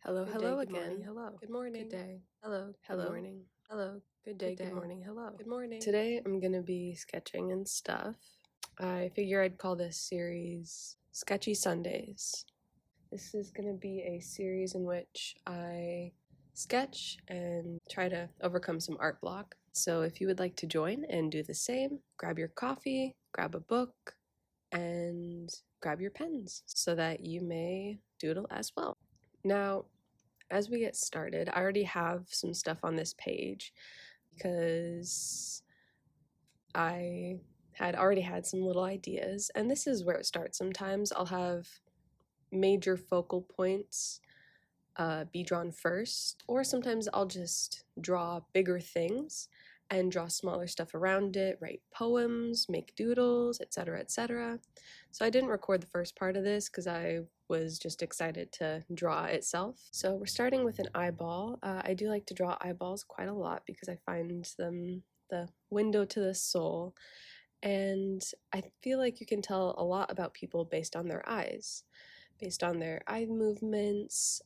Hello, Good hello day, good morning, again. hello. Good morning. Good day. Hello, Good hello, morning. hello. Good day, good morning, hello. Good morning. Today I'm gonna be sketching and stuff. I figure I'd call this series Sketchy Sundays. This is gonna be a series in which I sketch and try to overcome some art block. So if you would like to join and do the same, grab your coffee, grab a book, and grab your pens so that you may doodle as well. Now, as we get started, I already have some stuff on this page because I had already had some little ideas, and this is where it starts. Sometimes I'll have major focal points be drawn first, or sometimes I'll just draw bigger things and draw smaller stuff around it, write poems, make doodles, etc., etc. So I didn't record the first part of this because I was just excited to draw itself. So we're starting with an eyeball. I do like to draw eyeballs quite a lot because I find them the window to the soul, and I feel like you can tell a lot about people based on their eyes, based on their eye movements,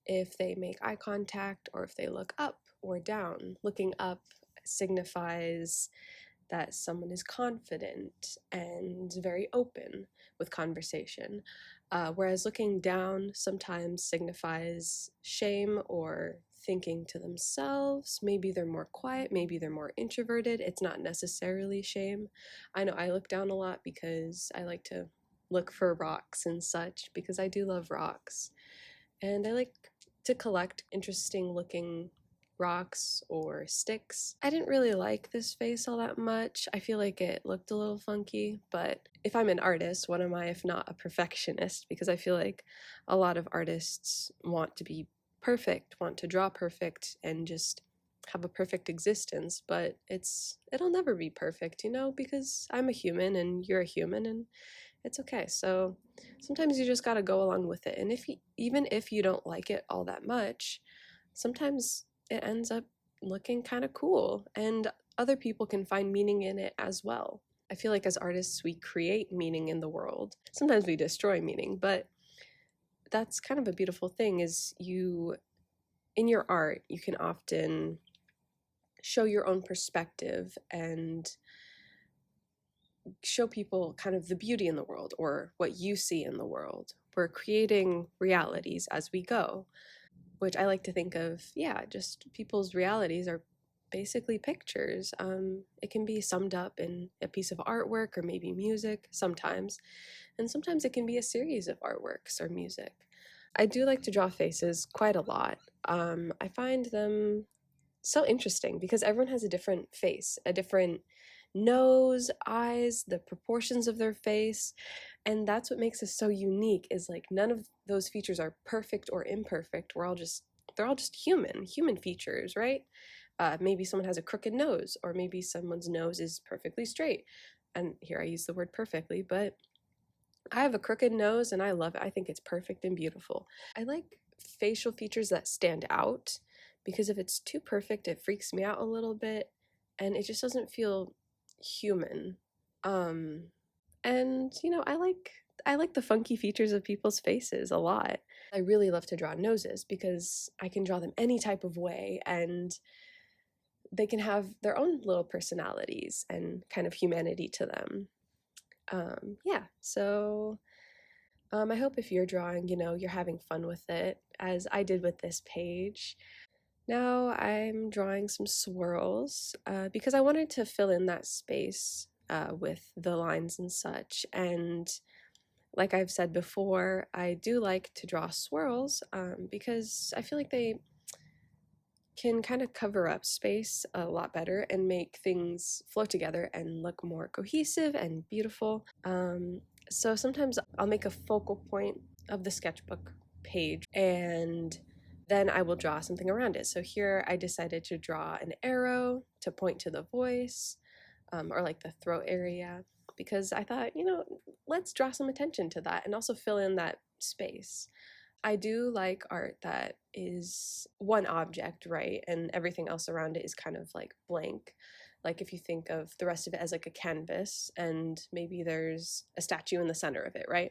if they make eye contact or if they look up or down. Looking up signifies that someone is confident and very open with conversation, whereas looking down sometimes signifies shame or thinking to themselves. Maybe they're more quiet, maybe they're more introverted. It's not necessarily shame. I know I look down a lot because I like to look for rocks and such, because I do love rocks. And I like to collect interesting looking rocks or sticks. I didn't really like this face all that much. I feel like it looked a little funky, but if I'm an artist, what am I if not a perfectionist? Because I feel like a lot of artists want to be perfect, want to draw perfect, and just have a perfect existence, but it'll never be perfect, because I'm a human and you're a human, and it's okay. So sometimes you just got to go along with it. And even if you don't like it all that much, sometimes it ends up looking kind of cool, and other people can find meaning in it as well. I feel like as artists, we create meaning in the world. Sometimes we destroy meaning, but that's kind of a beautiful thing, is in your art, you can often show your own perspective and show people kind of the beauty in the world or what you see in the world. We're creating realities as we go, which I like to think of, just people's realities are basically pictures. It can be summed up in a piece of artwork or maybe music sometimes, and sometimes it can be a series of artworks or music. I do like to draw faces quite a lot. I find them so interesting because everyone has a different face, a different nose, eyes, the proportions of their face, and that's what makes us so unique, is like none of those features are perfect or imperfect. They're all just human features, right? Maybe someone has a crooked nose, or maybe someone's nose is perfectly straight. And here I use the word perfectly, but I have a crooked nose and I love it. I think it's perfect and beautiful. I like facial features that stand out, because if it's too perfect, it freaks me out a little bit and it just doesn't feel human. Um, and I like the funky features of people's faces a lot. I really love to draw noses because I can draw them any type of way, and they can have their own little personalities and kind of humanity to them. So I hope if you're drawing, you're having fun with it, as I did with this page. Now I'm drawing some swirls because I wanted to fill in that space with the lines and such. And like I've said before, I do like to draw swirls because I feel like they can kind of cover up space a lot better and make things flow together and look more cohesive and beautiful. So sometimes I'll make a focal point of the sketchbook page, and then I will draw something around it. So here I decided to draw an arrow to point to the voice, or like the throat area, because I thought, let's draw some attention to that and also fill in that space. I do like art that is one object, right? And everything else around it is kind of like blank. Like if you think of the rest of it as like a canvas and maybe there's a statue in the center of it, right?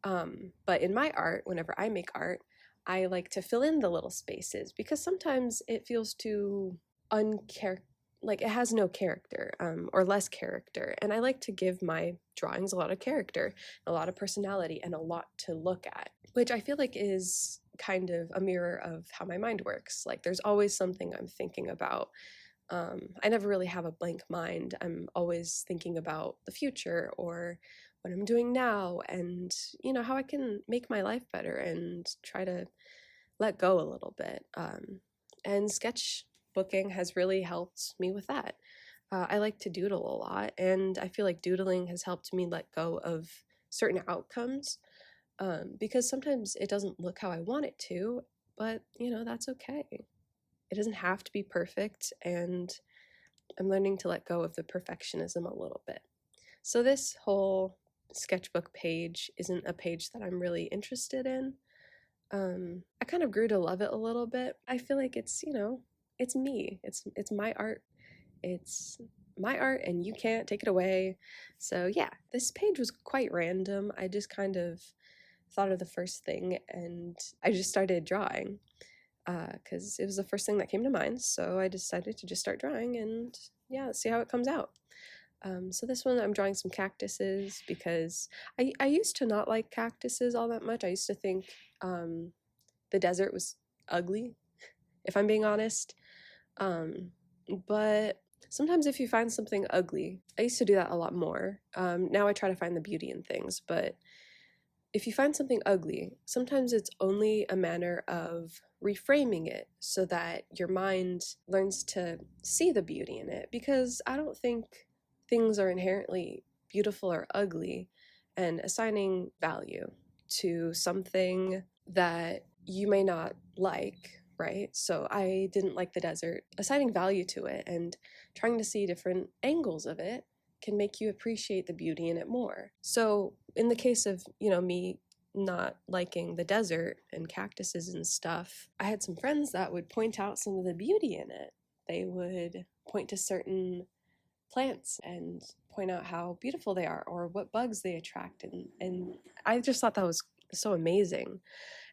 But in my art, whenever I make art, I like to fill in the little spaces because sometimes it feels too like it has no character, or less character. And I like to give my drawings a lot of character, a lot of personality, and a lot to look at, which I feel like is kind of a mirror of how my mind works. Like there's always something I'm thinking about. I never really have a blank mind. I'm always thinking about the future or what I'm doing now and, how I can make my life better and try to let go a little bit. And sketchbooking has really helped me with that. I like to doodle a lot, and I feel like doodling has helped me let go of certain outcomes, because sometimes it doesn't look how I want it to, but that's okay. It doesn't have to be perfect, and I'm learning to let go of the perfectionism a little bit. So this whole sketchbook page isn't a page that I'm really interested in. I kind of grew to love it a little bit. I feel like it's me. It's my art. It's my art and you can't take it away. So yeah, this page was quite random. I just kind of thought of the first thing and I just started drawing because it was the first thing that came to mind. So I decided to just start drawing and yeah, let's see how it comes out. So this one I'm drawing some cactuses because I used to not like cactuses all that much. I used to think the desert was ugly, if I'm being honest. But sometimes if you find something ugly, I used to do that a lot more. Now I try to find the beauty in things, but if you find something ugly, sometimes it's only a matter of reframing it so that your mind learns to see the beauty in it. Because I don't think things are inherently beautiful or ugly, and assigning value to something that you may not like, right? So I didn't like the desert. Assigning value to it and trying to see different angles of it can make you appreciate the beauty in it more. So in the case of, me not liking the desert and cactuses and stuff, I had some friends that would point out some of the beauty in it. They would point to certain plants and point out how beautiful they are or what bugs they attract. And I just thought that was so amazing.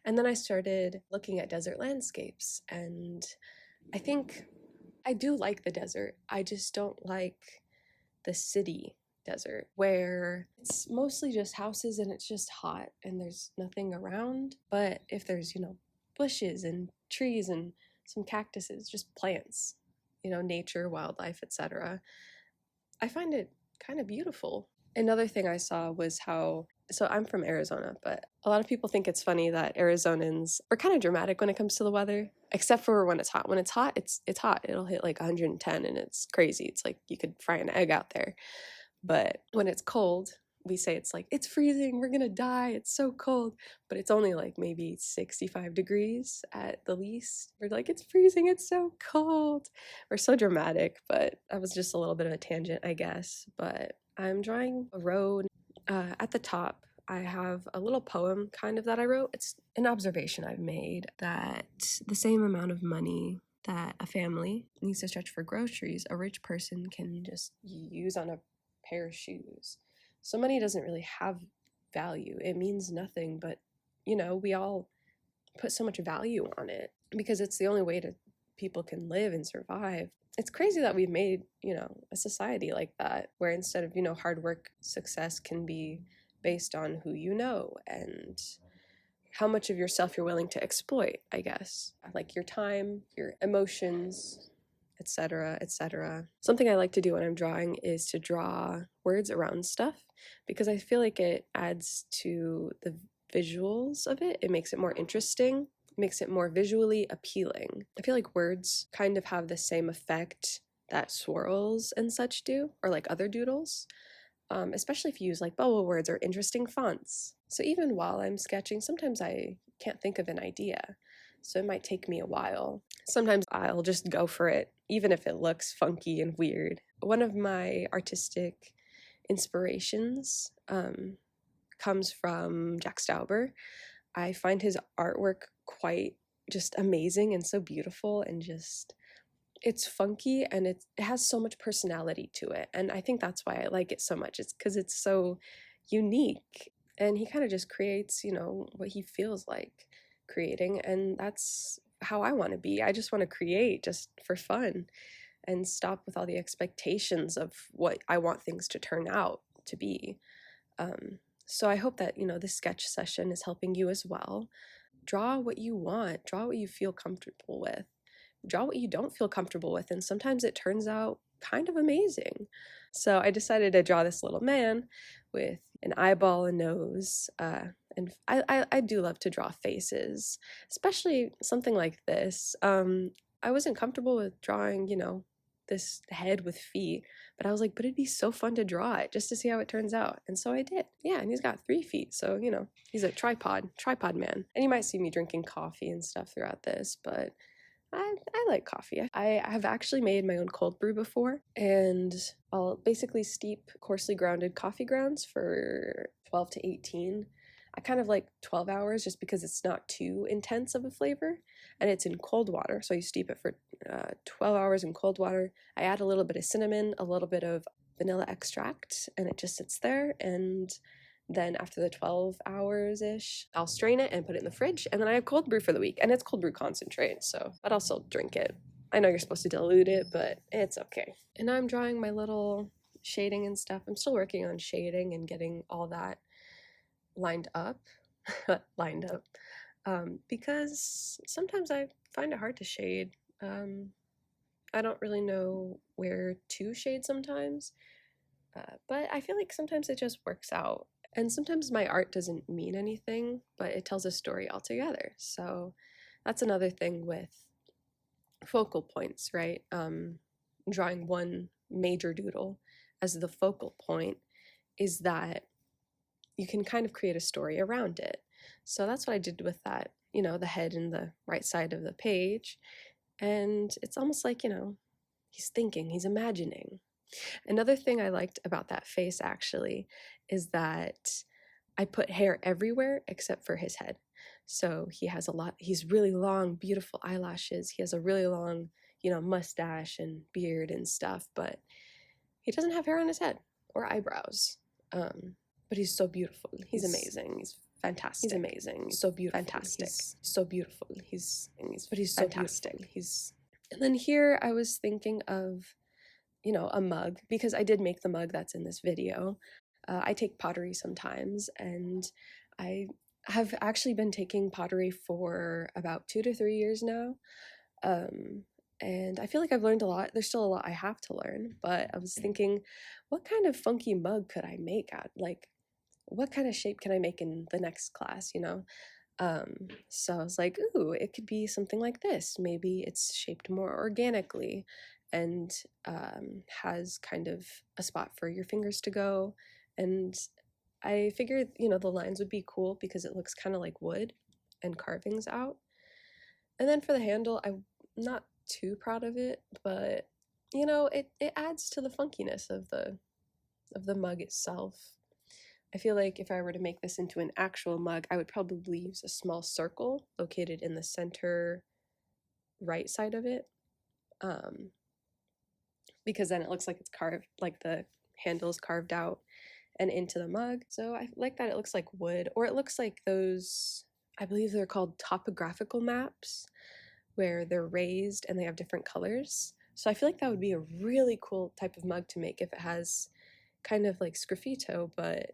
And then I started looking at desert landscapes, and I think I do like the desert. I just don't like the city desert where it's mostly just houses and it's just hot and there's nothing around. But if there's, bushes and trees and some cactuses, just plants, nature, wildlife, etc., I find it kind of beautiful. Another thing I saw was so I'm from Arizona, but a lot of people think it's funny that Arizonans are kind of dramatic when it comes to the weather, except for when it's hot. When it's hot, it's hot. It'll hit like 110 and it's crazy. It's like you could fry an egg out there. But when it's cold, we say it's like, it's freezing, we're gonna die, it's so cold. But it's only like maybe 65 degrees at the least. We're like, it's freezing, it's so cold. We're so dramatic, but that was just a little bit of a tangent, I guess. But I'm drawing a road. At the top, I have a little poem kind of that I wrote. It's an observation I've made that the same amount of money that a family needs to stretch for groceries, a rich person can just use on a pair of shoes. So money doesn't really have value. It means nothing, but we all put so much value on it because it's the only way to people can live and survive. It's crazy that we've made, a society like that where instead of, hard work, success can be based on who you know and how much of yourself you're willing to exploit, I guess. Like your time, your emotions, etc., etc. Something I like to do when I'm drawing is to draw words around stuff because I feel like it adds to the visuals of it. It makes it more interesting, makes it more visually appealing. I feel like words kind of have the same effect that swirls and such do, or like other doodles, especially if you use like bubble words or interesting fonts. So even while I'm sketching, sometimes I can't think of an idea. So it might take me a while. Sometimes I'll just go for it, even if it looks funky and weird. One of my artistic inspirations comes from Jack Stauber. I find his artwork quite just amazing and so beautiful and just it's funky and it has so much personality to it. And I think that's why I like it so much. It's because it's so unique. And he kind of just creates, what he feels like. creating, and that's how I want to be. I just want to create just for fun and stop with all the expectations of what I want things to turn out to be. So I hope that, this sketch session is helping you as well. Draw what you want, draw what you feel comfortable with, draw what you don't feel comfortable with, and sometimes it turns out kind of amazing. So I decided to draw this little man with an eyeball, a nose, and I do love to draw faces, especially something like this. I wasn't comfortable with drawing, this head with feet, but I was like, but it'd be so fun to draw it just to see how it turns out. And so I did. Yeah, and he's got 3 feet, so he's a tripod man. And you might see me drinking coffee and stuff throughout this, but I like coffee. I have actually made my own cold brew before, and I'll basically steep coarsely grounded coffee grounds for 12 to 18. I kind of like 12 hours just because it's not too intense of a flavor, and it's in cold water. So you steep it for 12 hours in cold water. I add a little bit of cinnamon, a little bit of vanilla extract, and it just sits there. And then after the 12 hours-ish, I'll strain it and put it in the fridge, and then I have cold brew for the week, and it's cold brew concentrate, but I'll still drink it. I know you're supposed to dilute it, but it's okay. And I'm drawing my little shading and stuff. I'm still working on shading and getting all that lined up, because sometimes I find it hard to shade. I don't really know where to shade sometimes, but I feel like sometimes it just works out. And sometimes my art doesn't mean anything, but it tells a story altogether. So that's another thing with focal points, right? Drawing one major doodle as the focal point is that you can kind of create a story around it. So that's what I did with that, the head in the right side of the page. And it's almost like, he's thinking, he's imagining. Another thing I liked about that face actually is that I put hair everywhere except for his head. So he's really long, beautiful eyelashes. He has a really long, mustache and beard and stuff, but he doesn't have hair on his head or eyebrows. But he's so beautiful. He's amazing. He's fantastic. He's amazing. So beautiful. Fantastic. He's so beautiful. He's so fantastic. Beautiful. And then here I was thinking of, a mug, because I did make the mug that's in this video. I take pottery sometimes, and I have actually been taking pottery for about 2 to 3 years now. And I feel like I've learned a lot. There's still a lot I have to learn, but I was thinking, what kind of funky mug could I make like, what kind of shape can I make in the next class, So I was like, ooh, it could be something like this. Maybe it's shaped more organically and has kind of a spot for your fingers to go. And I figured, the lines would be cool because it looks kind of like wood and carvings out. And then for the handle, I'm not too proud of it, but it adds to the funkiness of the mug itself. I feel like if I were to make this into an actual mug, I would probably use a small circle located in the center right side of it, because then it looks like it's carved, like the handle is carved out and into the mug. So I like that it looks like wood, or it looks like those, I believe they're called topographical maps, where they're raised and they have different colors. So I feel like that would be a really cool type of mug to make if it has kind of like sgraffito, but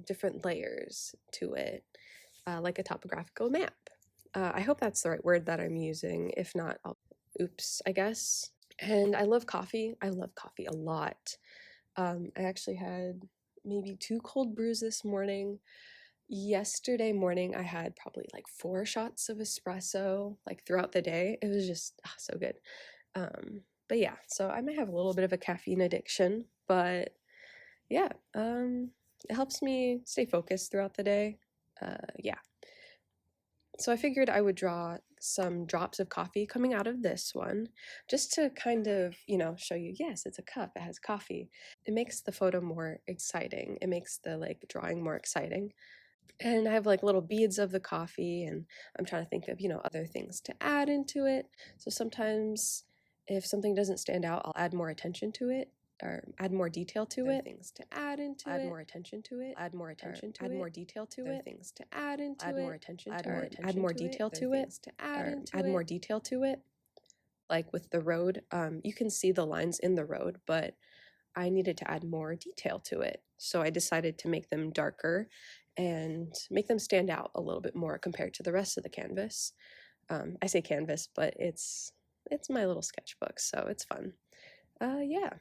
different layers to it, like a topographical map. I hope that's the right word that I'm using. If not, oops, I guess. And I love coffee. I love coffee a lot. I actually had maybe 2 cold brews this morning. Yesterday morning, I had probably like 4 shots of espresso, like throughout the day. It was just so good. But yeah, so I might have a little bit of a caffeine addiction, but yeah, it helps me stay focused throughout the day. Yeah. So I figured I would draw some drops of coffee coming out of this one, just to kind of, show you, yes, it's a cup, it has coffee. It makes the photo more exciting. It makes the drawing more exciting. And I have like little beads of the coffee, and I'm trying to think of, other things to add into it. So sometimes if something doesn't stand out, I'll add more attention to it. or add more detail to it, things to add into it, add more attention to it, add more attention to it, add more detail to it, things to add into it, add more attention to it, add more detail to it, to add into it, add more detail to it. Like with the road, you can see the lines in the road, but I needed to add more detail to it. So I decided to make them darker and make them stand out a little bit more compared to the rest of the canvas. I say canvas, but it's my little sketchbook, so it's fun. Yeah.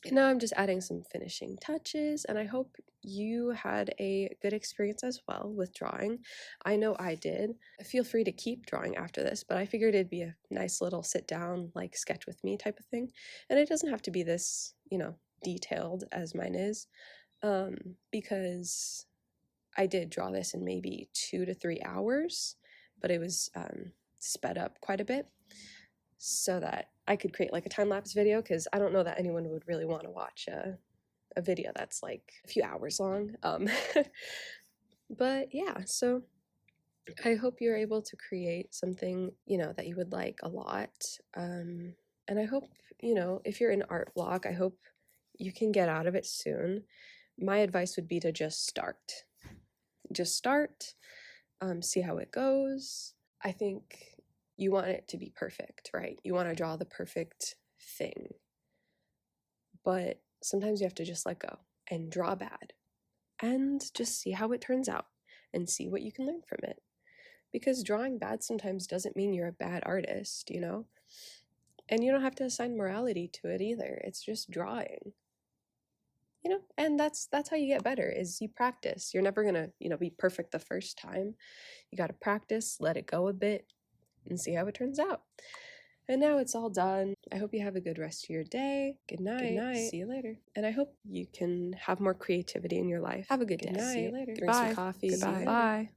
And now I'm just adding some finishing touches, and I hope you had a good experience as well with drawing. I know I did. Feel free to keep drawing after this, but I figured it'd be a nice little sit down, like sketch with me type of thing. And it doesn't have to be this, detailed as mine is, because I did draw this in maybe 2 to 3 hours, but it was sped up quite a bit so that I could create like a time-lapse video, because I don't know that anyone would really want to watch a video that's like a few hours long. But yeah, so I hope you're able to create something, that you would like a lot. And I hope, if you're in art block, I hope you can get out of it soon. My advice would be to just start. Just start, see how it goes. I think you want it to be perfect, right? You want to draw the perfect thing. But sometimes you have to just let go and draw bad and just see how it turns out and see what you can learn from it. Because drawing bad sometimes doesn't mean you're a bad artist, And you don't have to assign morality to it either. It's just drawing. And that's how you get better, is you practice. You're never gonna, be perfect the first time. You gotta practice, let it go a bit, and see how it turns out. And now it's all done. I hope you have a good rest of your day. Good night. Good night. See you later. And I hope you can have more creativity in your life. Have a good day. See you later. Drink some coffee. Goodbye. Bye.